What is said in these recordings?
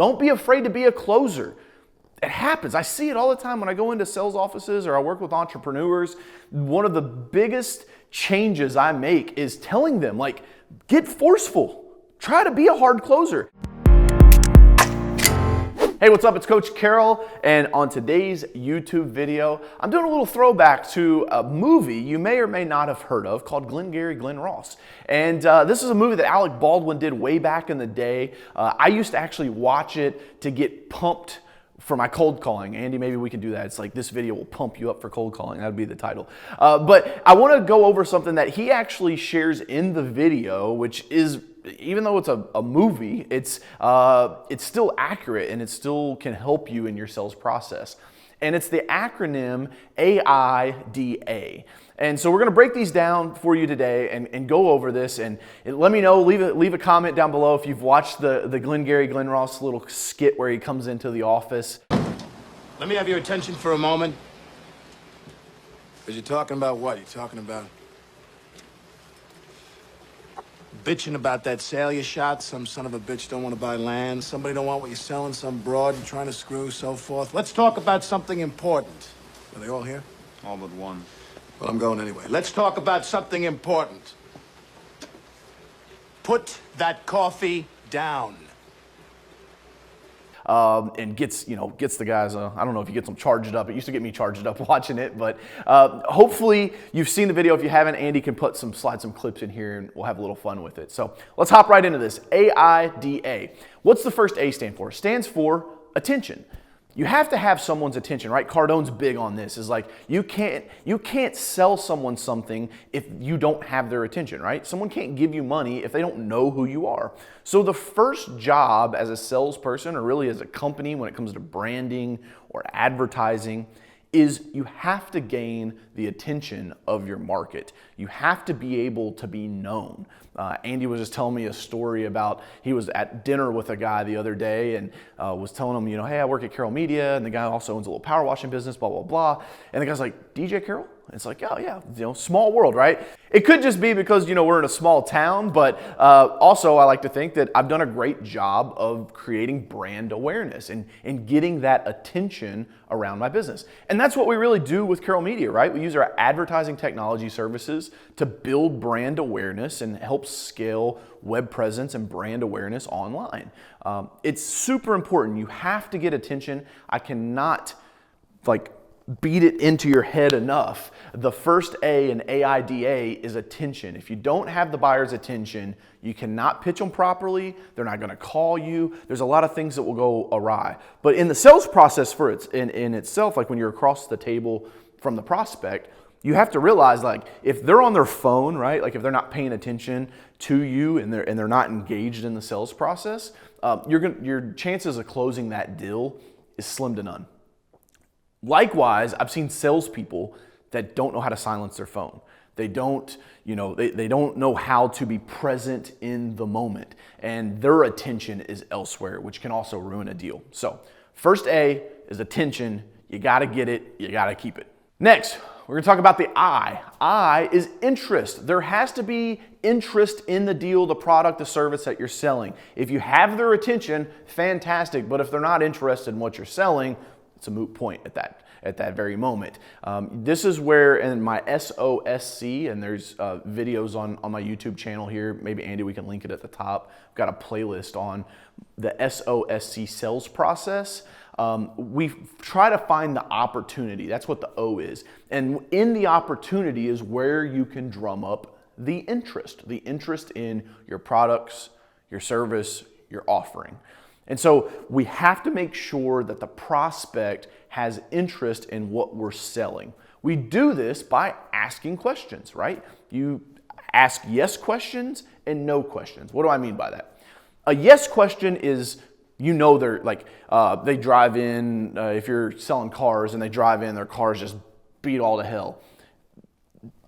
Don't be afraid to be a closer. It happens. I see it all the time when I go into sales offices or I work with entrepreneurs. One of the biggest changes I make is telling them, like, get forceful. Try to be a hard closer. Hey, what's up? It's Coach Carroll, and on today's YouTube video, I'm doing a little throwback to a movie you may or may not have heard of called Glengarry Glen Ross. And this is a movie that Alec Baldwin did way back in the day. I used to actually watch it to get pumped for my cold calling. Andy, maybe we can do that. It's like, this video will pump you up for cold calling. That would be the title. But I want to go over something that he actually shares in the video, which is, even though it's a movie, it's still accurate and it still can help you in your sales process. And it's the acronym A.I.D.A. And so we're going to break these down for you today and go over this. And let me know, leave a comment down below if you've watched the Glengarry Glen Ross little skit where he comes into the office. Let me have your attention for a moment. Because you're talking about what? You're talking about Bitching about that sale you shot. some son of a bitch don't want to buy land, somebody don't want what you're selling, some broad you're trying to screw, so forth. Let's talk about something important. Are they all here? All but one. Well, I'm going anyway. Let's talk about something important. Put that coffee down. And gets the guys, I don't know if he gets them charged up. It used to get me charged up watching it, but hopefully you've seen the video. If you haven't, Andy can slide some clips in here and we'll have a little fun with it. So let's hop right into this. A.I.D.A. What's the first A stand for? It stands for attention. You have to have someone's attention, right? Cardone's big on this. Is like, you can't sell someone something if you don't have their attention, right? Someone can't give you money if they don't know who you are. So the first job as a salesperson, or really as a company when it comes to branding or advertising, is you have to gain the attention of your market. You have to be able to be known. Andy was just telling me a story about, he was at dinner with a guy the other day and was telling him, hey, I work at Carroll Media, and the guy also owns a little power washing business, blah, blah, blah. And the guy's like, DJ Carroll? And it's like, oh yeah, small world, right? It could just be because, we're in a small town, but also I like to think that I've done a great job of creating brand awareness and getting that attention around my business. And that's what we really do with Carroll Media, right? We use our advertising technology services to build brand awareness and help scale web presence and brand awareness online. It's super important. You have to get attention. I cannot beat it into your head enough. The first A in A.I.D.A. is attention. If you don't have the buyer's attention, you cannot pitch them properly. They're not going to call you. There's a lot of things that will go awry. But in the sales process in itself, like when you're across the table from the prospect, you have to realize, if they're on their phone, right? Like if they're not paying attention to you and they're not engaged in the sales process, your chances of closing that deal is slim to none. Likewise, I've seen salespeople that don't know how to silence their phone. They don't, they don't know how to be present in the moment, and their attention is elsewhere, which can also ruin a deal. So, first A is attention. You got to get it. You got to keep it. Next, we're going to talk about the I. I is interest. There has to be interest in the deal, the product, the service that you're selling. If you have their attention, fantastic. But if they're not interested in what you're selling, it's a moot point at that very moment. This is where in my SOSC, and there's videos on my YouTube channel here, maybe Andy, we can link it at the top. I've got a playlist on the SOSC sales process. We try to find the opportunity. That's what the O is. And in the opportunity is where you can drum up the interest in your products, your service, your offering. And so we have to make sure that the prospect has interest in what we're selling. We do this by asking questions, right? You ask yes questions and no questions. What do I mean by that? A yes question is, they're they drive in, if you're selling cars and they drive in, their cars just beat all to hell.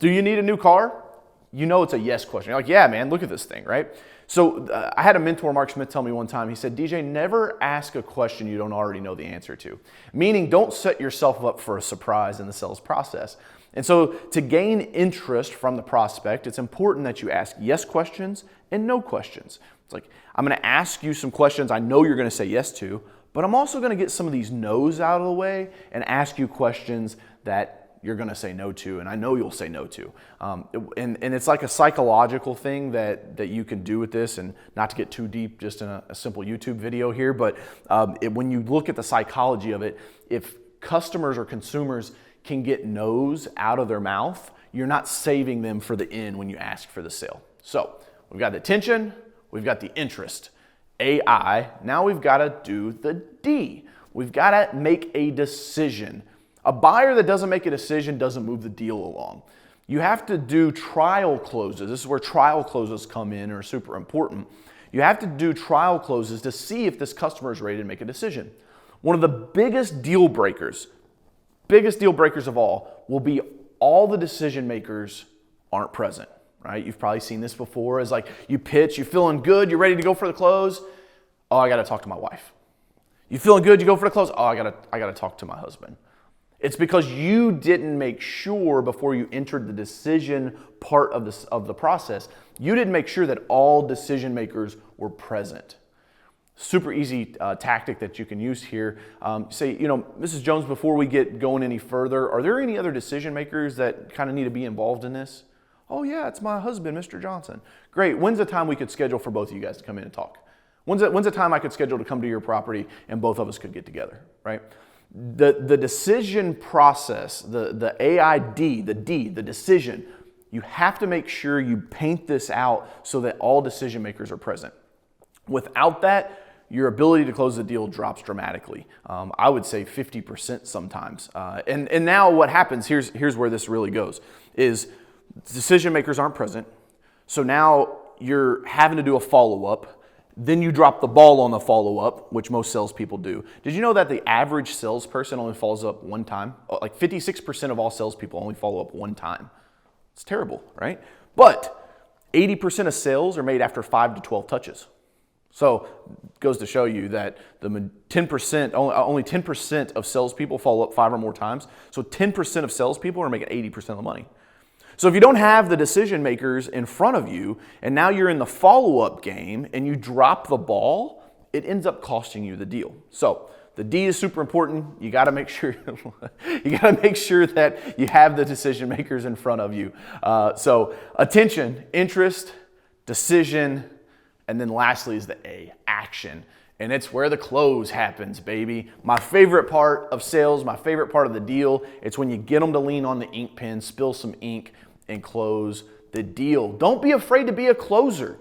Do you need a new car? It's a yes question. You're like, yeah, man, look at this thing, right? So I had a mentor, Mark Smith, tell me one time, he said, DJ, never ask a question you don't already know the answer to. Meaning, don't set yourself up for a surprise in the sales process. And so to gain interest from the prospect, it's important that you ask yes questions and no questions. It's like, I'm going to ask you some questions I know you're going to say yes to, but I'm also going to get some of these no's out of the way and ask you questions that you're going to say no to, and I know you'll say no to. And it's like a psychological thing that you can do with this, and not to get too deep just in a simple YouTube video here, but when you look at the psychology of it, if customers or consumers can get no's out of their mouth, you're not saving them for the end when you ask for the sale. So we've got the attention, we've got the interest. AI, now we've got to do the D. We've got to make a decision. A buyer that doesn't make a decision doesn't move the deal along. You have to do trial closes. This is where trial closes come in, are super important. You have to do trial closes to see if this customer is ready to make a decision. One of the biggest deal breakers of all will be all the decision makers aren't present, right? You've probably seen this before. As like you pitch, you're feeling good, you're ready to go for the close. Oh, I got to talk to my wife. You feeling good, you go for the close. Oh, I got to talk to my husband. It's because you didn't make sure before you entered the decision part of the process, you didn't make sure that all decision makers were present. Super easy tactic that you can use here. Say, Mrs. Jones, before we get going any further, are there any other decision makers that kind of need to be involved in this? Oh yeah, it's my husband, Mr. Johnson. Great, when's the time we could schedule for both of you guys to come in and talk? When's the time I could schedule to come to your property and both of us could get together, right? The decision process, the A.I.D., the D, the decision, you have to make sure you paint this out so that all decision makers are present. Without that, your ability to close the deal drops dramatically. I would say 50% sometimes. And now what happens, here's where this really goes, is decision makers aren't present. So now you're having to do a follow-up. Then you drop the ball on the follow-up, which most salespeople do. Did you know that the average salesperson only follows up one time? Like 56% of all salespeople only follow up one time. It's terrible, right? But 80% of sales are made after 5 to 12 touches. So it goes to show you that only 10% of salespeople follow up 5 or more times. So 10% of salespeople are making 80% of the money. So if you don't have the decision makers in front of you, and now you're in the follow-up game and you drop the ball, it ends up costing you the deal. So the D is super important. You got to make sure that you have the decision makers in front of you. So attention, interest, decision, and then lastly is the A, action. And it's where the close happens, baby. My favorite part of sales, my favorite part of the deal, it's when you get them to lean on the ink pen, spill some ink, and close the deal. Don't be afraid to be a closer.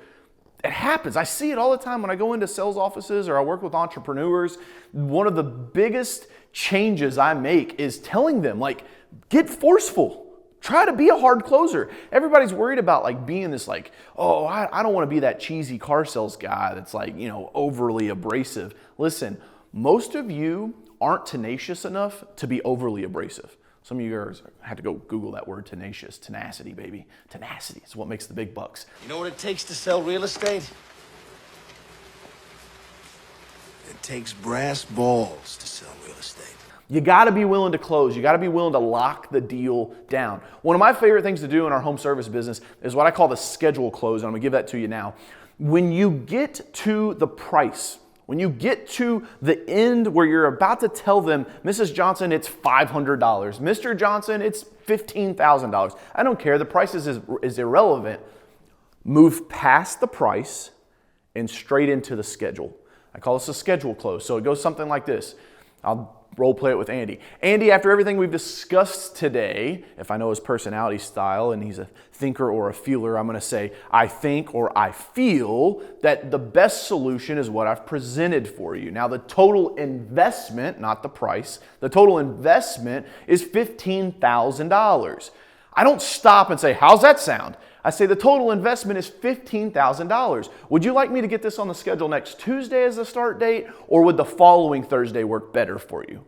It happens. I see it all the time when I go into sales offices or I work with entrepreneurs. One of the biggest changes I make is telling them, like, get forceful. Try to be a hard closer. Everybody's worried about like being this like, oh, I don't want to be that cheesy car sales guy that's like, overly abrasive. Listen, most of you aren't tenacious enough to be overly abrasive. Some of you guys had to go Google that word, tenacious. Tenacity, baby. Tenacity is what makes the big bucks. You know what it takes to sell real estate? It takes brass balls to sell real estate. You got to be willing to close. You got to be willing to lock the deal down. One of my favorite things to do in our home service business is what I call the schedule close, and I'm going to give that to you now. When you get to the price, when you get to the end where you're about to tell them, Mrs. Johnson, it's $500. Mr. Johnson, it's $15,000. I don't care. The price is irrelevant. Move past the price and straight into the schedule. I call this a schedule close. So it goes something like this. I'll role play it with Andy. Andy, after everything we've discussed today, if I know his personality style and he's a thinker or a feeler, I'm going to say, I think or I feel that the best solution is what I've presented for you. Now, the total investment, not the price, the total investment is $15,000. I don't stop and say, how's that sound? I say the total investment is $15,000. Would you like me to get this on the schedule next Tuesday as a start date, or would the following Thursday work better for you?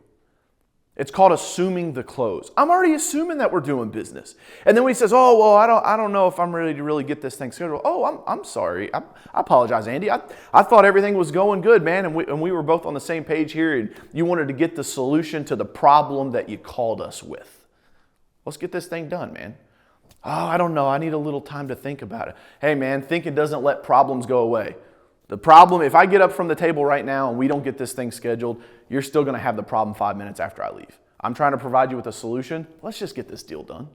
It's called assuming the close. I'm already assuming that we're doing business. And then when he says, oh, well, I don't know if I'm ready to really get this thing scheduled. Oh, I'm sorry. I apologize, Andy. I thought everything was going good, man, and we were both on the same page here, and you wanted to get the solution to the problem that you called us with. Let's get this thing done, man. Oh, I don't know. I need a little time to think about it. Hey, man, thinking doesn't let problems go away. The problem, if I get up from the table right now and we don't get this thing scheduled, you're still gonna have the problem 5 minutes after I leave. I'm trying to provide you with a solution. Let's just get this deal done.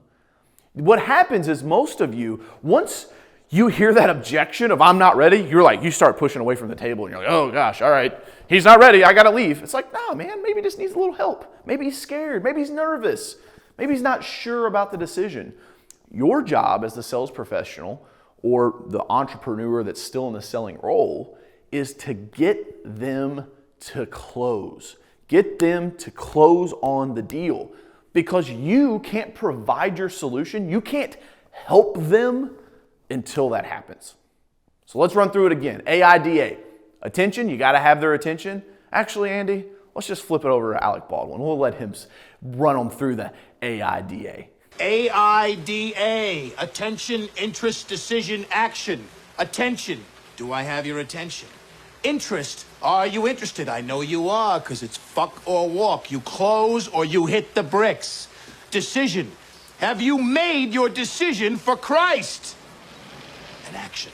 What happens is most of you, once you hear that objection of I'm not ready, you start pushing away from the table and you're like, oh gosh, all right, he's not ready, I gotta leave. It's like, no man, maybe he just needs a little help. Maybe he's scared, maybe he's nervous, maybe he's not sure about the decision. Your job as the sales professional or the entrepreneur that's still in the selling role is to get them to close. Get them to close on the deal because you can't provide your solution. You can't help them until that happens. So let's run through it again. A.I.D.A. Attention, you got to have their attention. Actually, Andy, let's just flip it over to Alec Baldwin. We'll let him run them through the A.I.D.A. A.I.D.A. Attention, interest, decision, action. Attention. Do I have your attention? Interest. Are you interested? I know you are, because it's fuck or walk. You close or you hit the bricks. Decision. Have you made your decision for Christ? And action.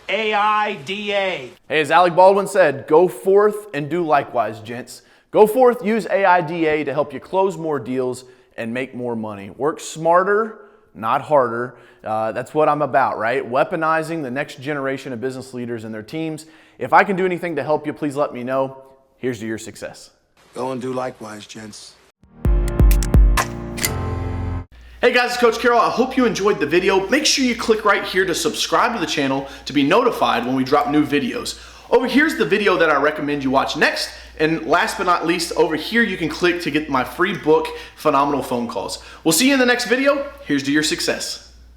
A.I.D.A. Hey, as Alec Baldwin said, go forth and do likewise, gents. Go forth, use A.I.D.A. to help you close more deals and make more money. Work smarter, not harder. That's what I'm about, right? Weaponizing the next generation of business leaders and their teams. If I can do anything to help you, please let me know. Here's to your success. Go and do likewise, gents. Hey guys, it's Coach Carroll. I hope you enjoyed the video. Make sure you click right here to subscribe to the channel to be notified when we drop new videos. Over here's the video that I recommend you watch next. And last but not least, over here you can click to get my free book, Phenomenal Phone Calls. We'll see you in the next video. Here's to your success.